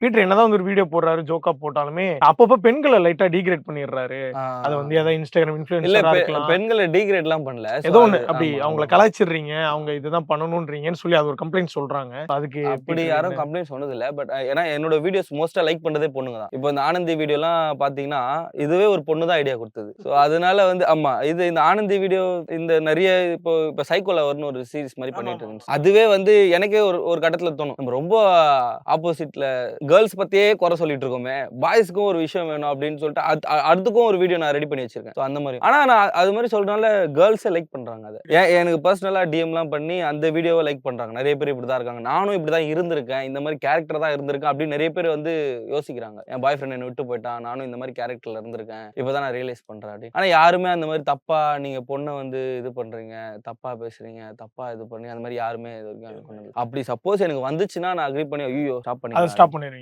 Peter என்னதான் வந்து ஒரு வீடியோ போடுறாரு, ஜோக்கா போட்டாலுமே, அப்பப்ப பெண்கள லைட்டா டீகிரேட் பண்ணிடுறாரு. ஆ. அது வந்து ஏதாவது Instagram இல்ல இன்ஃப்ளூயன்சரா இருக்கலாம். பெண்கள டீகிரேட்லாம் பண்ணல. சோ ஏதோ ஒண்ணு அது அப்படி ஆமா, அவங்கள ஆமா. கலாய்ச்சிடுறீங்க. அவங்க இதுதான் பண்ணணும்ன்றீங்கன்னு சொல்லி அது ஒரு கம்ப்ளைண்ட் சொல்றாங்க. அதுக்கு அப்படி பீட்டர் யாரும் என்ன? கம்ப்ளைண்ட் சொன்னதில்ல. பட் ஏன்னா என்னோட வீடியோஸ் மோஸ்ட்டா லைக் பண்றதே பொண்ணுங்க தான். இப்போ இந்த ஆனந்தி வீடியோலாம் பார்த்தீங்கன்னா, இதுவே ஒரு பொண்ணு தான் ஐடியா குடுத்தது. ஸோ அதனால வந்து ஆமா. இந்த ஆனந்தி வீடியோ இந்த நெறைய இப்போ சைக்கோ லவர்ன்னு ஒரு சீரிஸ் மாரி பண்ணிட்டு இருந்துச்சு. அதுவே வந்து எனக்கே ஒரு ஒரு கட்டத்தில தோணும். நம்ம ரொம்ப ஆப்போசிட்ல கேர்ல்ஸ் பத்தியே குறை சொல்லிட்டு இருக்கோமே. பாய்ஸ்க்கும் ஒரு விஷயம் வேணும் அப்படின்னு சொல்லிட்டு அதுக்கும் ஒரு வீடியோ நான் ரெடி பண்ணி வச்சிருக்கேன். ஸோ அந்த மாரி. ஆனா நான் அது மாரி சொல்றனால கேர்ல்ஸே லைக் பண்றாங்க அத. எனக்கு பர்சனலா டிஎம்லாம் பண்ணி அந்த வீடியோவ லைக் பண்றாங்க. நெறைய பேர் இப்படி தான் இருக்காங்க. நானும் இப்படி தான் இருந்திருக்கேன். இந்த மாரி கேரக்டர் தான் இருந்திருக்கேன் அப்படின்னு நெறைய பேர் வந்து யோசிக்கிறாங்க. என் பாய் ஃப்ரெண்ட் என்ன விட்டு போயிட்டான். நானும் இந்த மாரி கேரக்டர்ல இருந்திருக்கேன். இப்ப தான் நான் ரியலைஸ் பண்றேன் அப்படின்னு. ஆனா யாருமே அந்த மாரி தப்பா நீங்க பொண்ண வந்து இது பண்றீங்க, தப்பா பேசுறீங்க, தப்பா இது பண்ணி அந்த மாரி யாருமே இதுவரைக்கும் எனக்கு பண்ணது. அப்படி சப்போஸ் எனக்கு வந்துச்சுன்னா நான் அக்ரி பண்ணி ஐய்யயோ! ஸ்டாப் அத பண்ணிக்கலாம். ஸ்டாப் பண்ணிடுவீங்க.